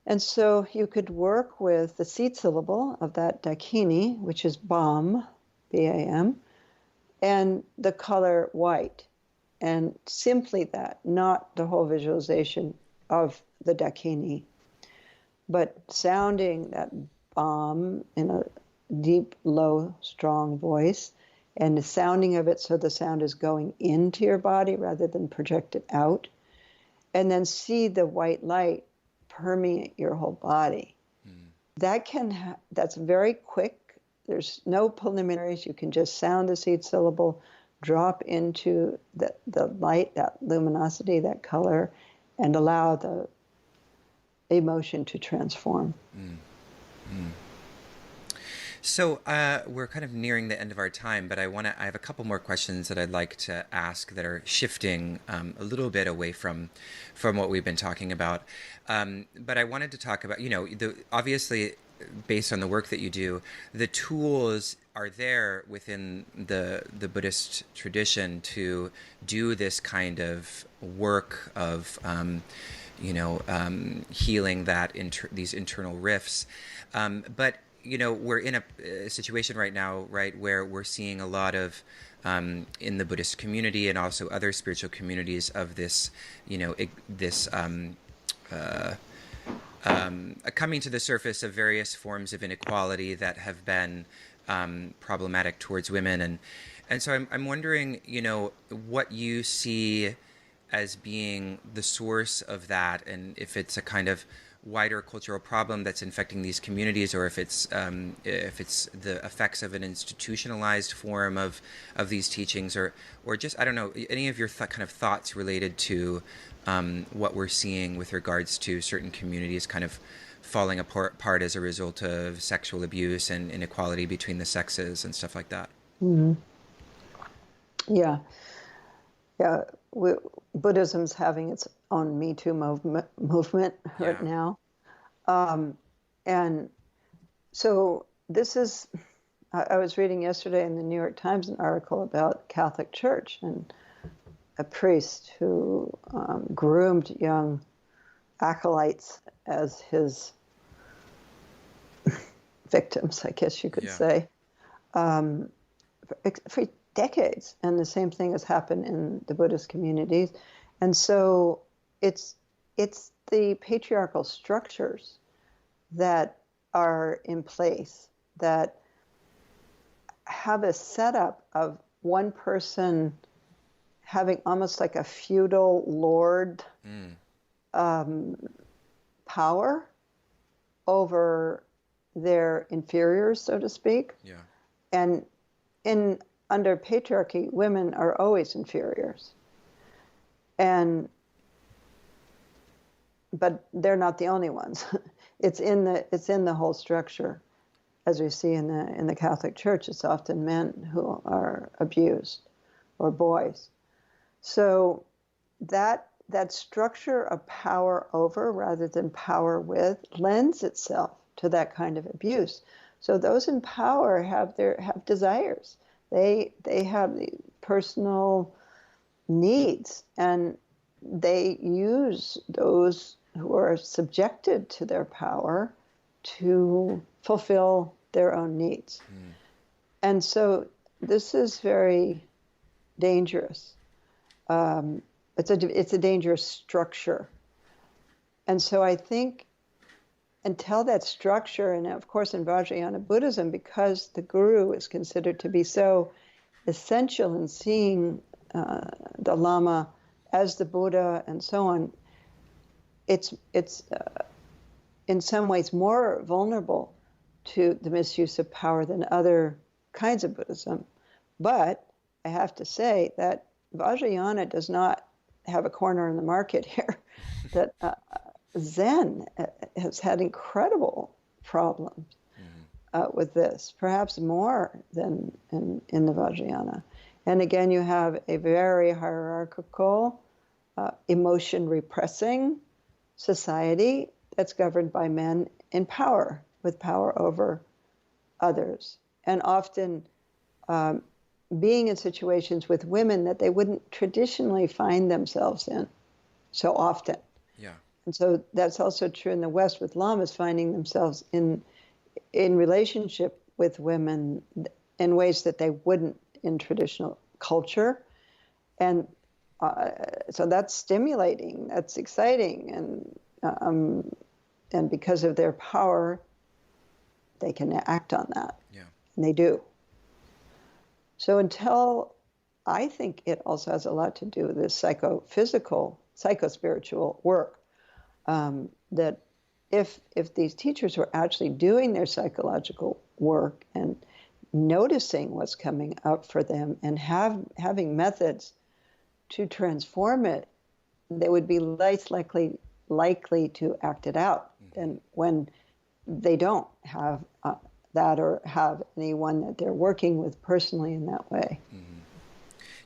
And so you could work with the seed syllable of that dakini, which is BAM, B-A-M, and the color white. And simply that, not the whole visualization of the dakini, but sounding that BAM in a deep, low, strong voice, and the sounding of it so the sound is going into your body rather than projected out. And then see the white light permeate your whole body. That's very quick. There's no preliminaries. You can just sound the seed syllable, drop into the light, that luminosity, that color, and allow the emotion to transform. So we're kind of nearing the end of our time, but I have a couple more questions that I'd like to ask that are shifting a little bit away from what we've been talking about. But I wanted to talk about, obviously, based on the work that you do, the tools are there within the Buddhist tradition to do this kind of work of, healing these internal rifts. But we're in a situation right now, right, where we're seeing a lot of, in the Buddhist community and also other spiritual communities of this, coming to the surface of various forms of inequality that have been problematic towards women. And so I'm wondering, what you see as being the source of that, and if it's a kind of wider cultural problem that's infecting these communities, or if it's the effects of an institutionalized form of these teachings, or just, I don't know, any of your kind of thoughts related to what we're seeing with regards to certain communities kind of falling apart as a result of sexual abuse and inequality between the sexes and stuff like that. Mm-hmm. Yeah. Buddhism's having its own Me Too movement right now. And so this is, I was reading yesterday in the New York Times an article about Catholic Church and a priest who groomed young acolytes as his victims, I guess you could say, for decades. And the same thing has happened in the Buddhist communities. And so it's the patriarchal structures that are in place that have a setup of one person having almost like a feudal lord power over their inferiors, so to speak. Yeah. And under patriarchy, women are always inferiors. But they're not the only ones. It's in the whole structure. As we see in the Catholic Church, it's often men who are abused, or boys. So that structure of power over rather than power with lends itself to that kind of abuse. So those in power have desires. They have the personal needs, and they use those who are subjected to their power to fulfill their own needs. And so this is very dangerous. It's a dangerous structure. And so I think until that structure, and of course in Vajrayana Buddhism, because the guru is considered to be so essential in seeing the Lama as the Buddha and so on, it's in some ways more vulnerable to the misuse of power than other kinds of Buddhism. But I have to say that Vajrayana does not have a corner in the market here. That Zen has had incredible problems with this, perhaps more than in the Vajrayana. And again, you have a very hierarchical, emotion repressing society that's governed by men in power, with power over others, and often being in situations with women that they wouldn't traditionally find themselves in so often. Yeah. And so that's also true in the West, with lamas finding themselves in relationship with women in ways that they wouldn't in traditional culture. And so that's stimulating, that's exciting, and because of their power, they can act on that. Yeah. And they do. So I think it also has a lot to do with this psychophysical, psychospiritual work. That if these teachers were actually doing their psychological work and noticing what's coming up for them and having methods to transform it, they would be less likely to act it out than when they don't have that or have anyone that they're working with personally in that way.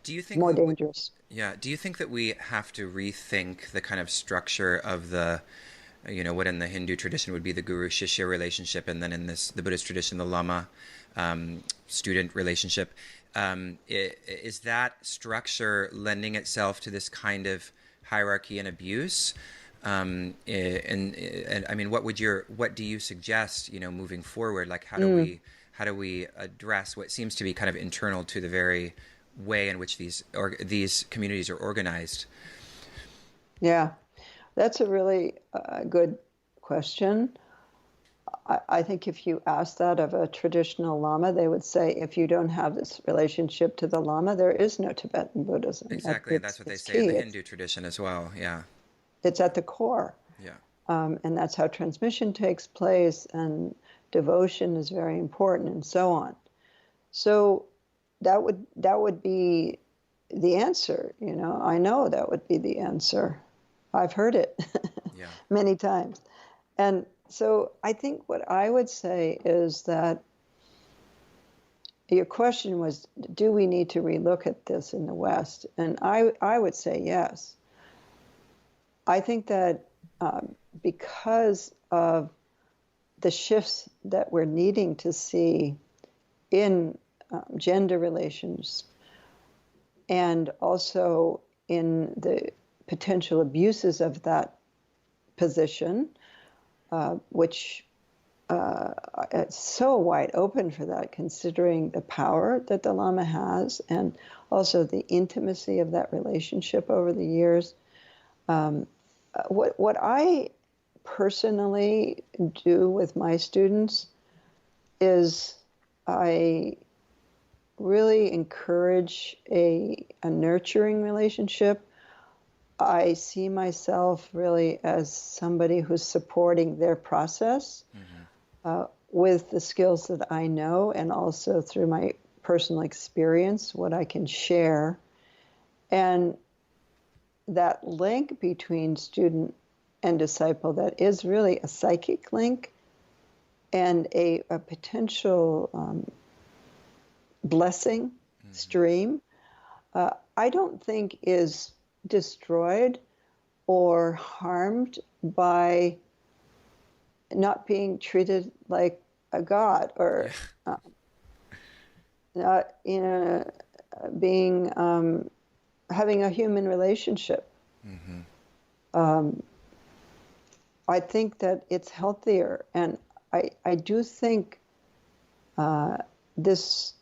Do you think More dangerous. Do you think that we have to rethink the kind of structure of the, what in the Hindu tradition would be the guru-shishya relationship, and then in the Buddhist tradition, the Lama student relationship? Is that structure lending itself to this kind of hierarchy and abuse? And I mean, what do you suggest, moving forward? Like, how do we address what seems to be kind of internal to the very way in which these communities are organized? Yeah, that's a really good question. I think if you ask that of a traditional Lama, they would say, if you don't have this relationship to the Lama, there is no Tibetan Buddhism. Exactly, that's what they say in the Hindu tradition as well. Yeah, it's at the core. Yeah, and that's how transmission takes place, and devotion is very important, and so on. So that would be the answer. I know that would be the answer. I've heard it yeah. many times. And so I think what I would say is that your question was, do we need to relook at this in the West? And I would say yes. I think that because of the shifts that we're needing to see in gender relations, and also in the potential abuses of that position, which it's so wide open for that, considering the power that the Lama has and also the intimacy of that relationship over the years. What I personally do with my students is I really encourage a nurturing relationship. I see myself really as somebody who's supporting their process with the skills that I know, and also through my personal experience, what I can share. And that link between student and disciple, that is really a psychic link and a potential blessing stream, I don't think is destroyed or harmed by not being treated like a god, or not, being having a human relationship. I think that it's healthier, and I do think this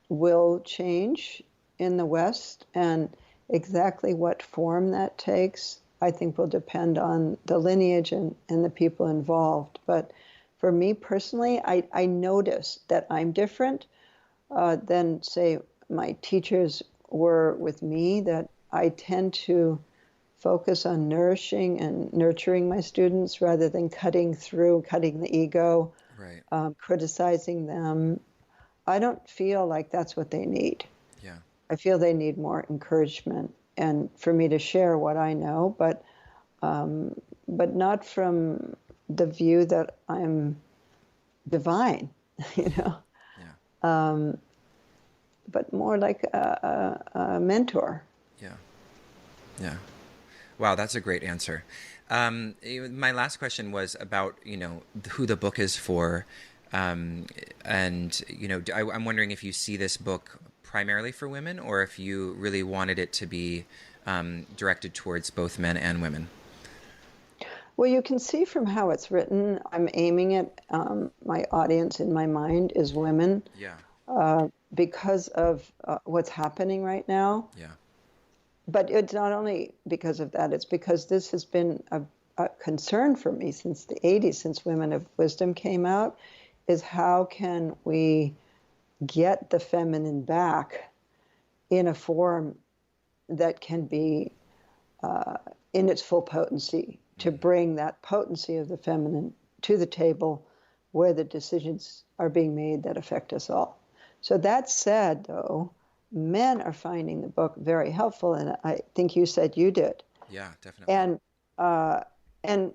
will change in the West, and exactly what form that takes, I think, will depend on the lineage and the people involved. But for me personally, I notice that I'm different than, say, my teachers were with me, that I tend to focus on nourishing and nurturing my students rather than cutting the ego, criticizing them. I don't feel like that's what they need. Yeah. I feel they need more encouragement and for me to share what I know, but not from the view that I'm divine, but more like a mentor. Yeah. Yeah. Wow, that's a great answer. My last question was about, who the book is for. Um, and, I'm wondering if you see this book primarily for women or if you really wanted it to be directed towards both men and women. Well, you can see from how it's written, I'm aiming at my audience in my mind is women Yeah, because of what's happening right now. yeah. But it's not only because of that, it's because this has been a concern for me since the 80s, since Women of Wisdom came out, is how can we get the feminine back in a form that can be in its full potency, to Mm-hmm. bring that potency of the feminine to the table where the decisions are being made that affect us all. So that said, though, men are finding the book very helpful, and I think you said you did. Yeah, definitely. And uh, and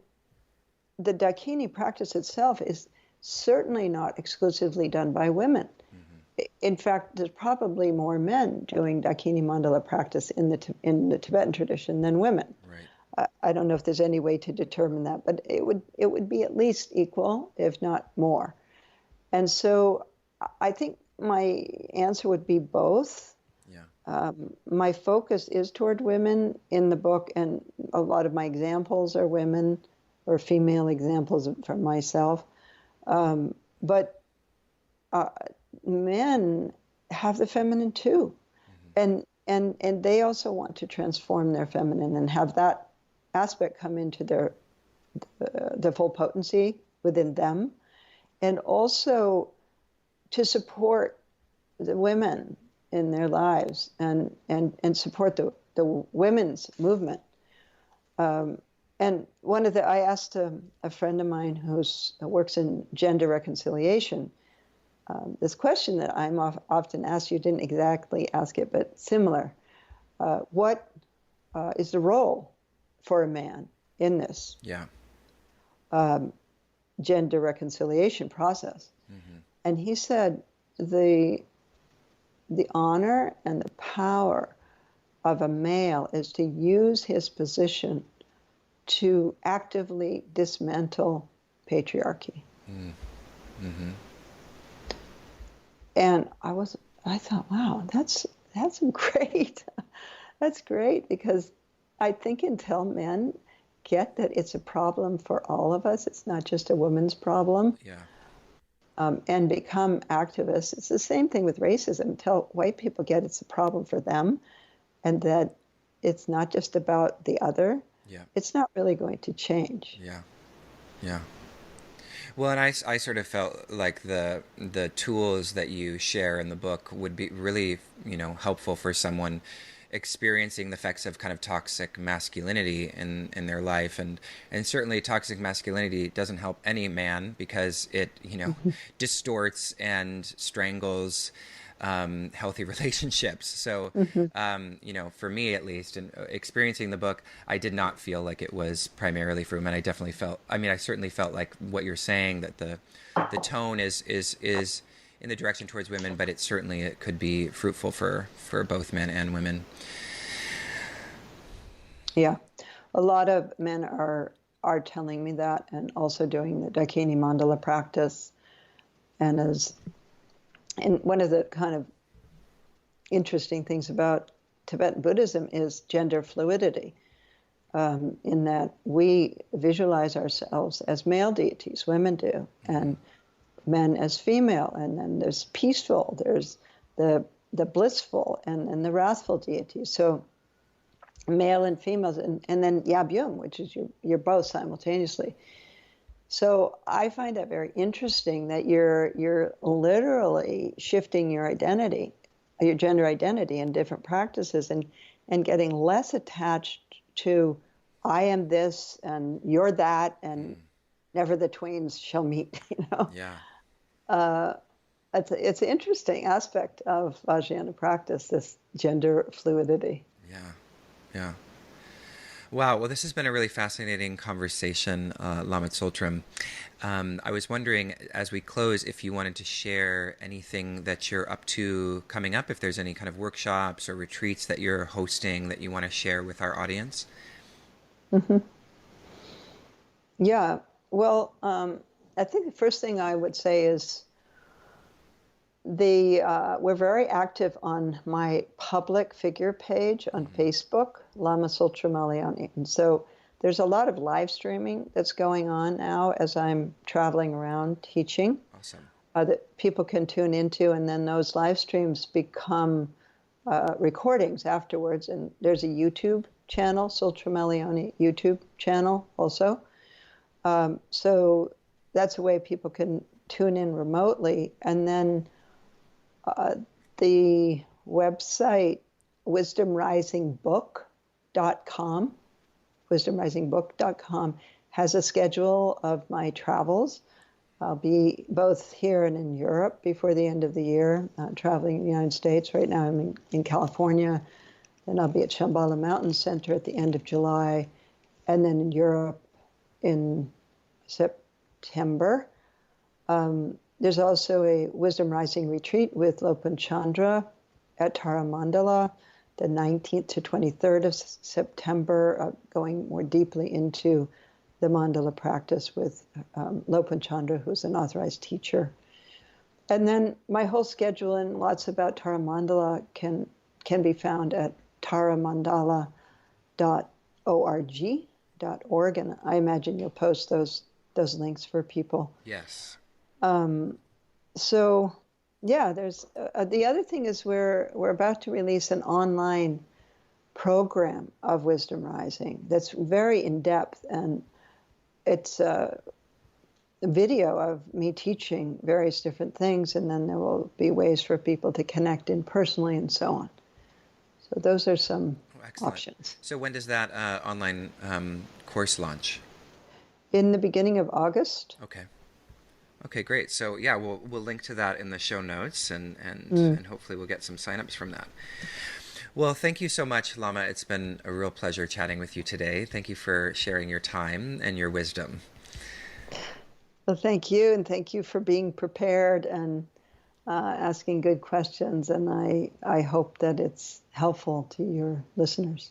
the Dakini practice itself is certainly not exclusively done by women. Mm-hmm. In fact, there's probably more men doing Dakini Mandala practice in the Tibetan tradition than women. Right. I don't know if there's any way to determine that, but it would be at least equal, if not more. And so I think my answer would be both. Yeah. My focus is toward women in the book, and a lot of my examples are women or female examples from myself. But men have the feminine too, Mm-hmm. and they also want to transform their feminine and have that aspect come into their full potency within them, and also to support the women in their lives and support the women's movement. And I asked a friend of mine who works in gender reconciliation this question that I'm often asked. You didn't exactly ask it, but similar. What is the role for a man in this Yeah. gender reconciliation process? Mm-hmm. And he said the honor and the power of a male is to use his position to actively dismantle patriarchy. Mm-hmm. And I thought, wow, that's great. That's great, because I think until men get that it's a problem for all of us, it's not just a woman's problem, Yeah. and become activists. It's the same thing with racism. Until white people get it's a problem for them and that it's not just about the other, Yeah. it's not really going to change. Yeah. Yeah. Well, and I sort of felt like the tools that you share in the book would be really, helpful for someone experiencing the effects of kind of toxic masculinity in their life, and certainly toxic masculinity doesn't help any man because it distorts and strangles healthy relationships. So, Mm-hmm. for me at least, and experiencing the book, I did not feel like it was primarily for women. I definitely felt. I mean, I certainly felt like what you're saying, that the tone is in the direction towards women, but it could be fruitful for both men and women. Yeah, a lot of men are telling me that, and also doing the Dakini Mandala practice. And one of the kind of interesting things about Tibetan Buddhism is gender fluidity, in that we visualize ourselves as male deities, women do, and men as female. And then there's peaceful, there's the blissful, and the wrathful deities. So male and females, and then Yabyum, which is you're both simultaneously. So I find that very interesting that you're literally shifting your identity, your gender identity in different practices, and getting less attached to I am this and you're that and never the twains shall meet. Yeah. It's an interesting aspect of Vajrayana practice, this gender fluidity. Yeah. Yeah. Wow. Well, this has been a really fascinating conversation, Lama Tsultrim. I was wondering, as we close, if you wanted to share anything that you're up to coming up, if there's any kind of workshops or retreats that you're hosting that you want to share with our audience. Hmm. Yeah. Well, I think the first thing I would say is we're very active on my public figure page on Mm-hmm. Facebook, Lama Tsultrim. And so there's a lot of live streaming that's going on now as I'm traveling around teaching Awesome. that people can tune into, and then those live streams become recordings afterwards. And there's a YouTube channel, Tsultrim YouTube channel also. So that's a way people can tune in remotely. And then the website wisdomrisingbook.com, wisdomrisingbook.com has a schedule of my travels. I'll be both here and in Europe before the end of the year, traveling in the United States. Right now I'm in California, then I'll be at Shambhala Mountain Center at the end of July, and then in Europe in September. There's also a Wisdom Rising retreat with Lopan Chandra at Mandala, the 19th to 23rd of September, going more deeply into the Mandala practice with Lopan Chandra, who's an authorized teacher. And then my whole schedule and lots about Mandala can be found at taramandala.org, and I imagine you'll post those links for people. Yes. So, yeah, there's the other thing is we're about to release an online program of Wisdom Rising that's very in depth, and it's a video of me teaching various different things, and then there will be ways for people to connect in personally and so on. So those are some options. So when does that online course launch? In the beginning of August. Okay. Okay, great. So yeah, we'll link to that in the show notes, and hopefully we'll get some signups from that. Well, thank you so much, Lama. It's been a real pleasure chatting with you today. Thank you for sharing your time and your wisdom. Well, thank you, and thank you for being prepared and asking good questions. And I hope that it's helpful to your listeners.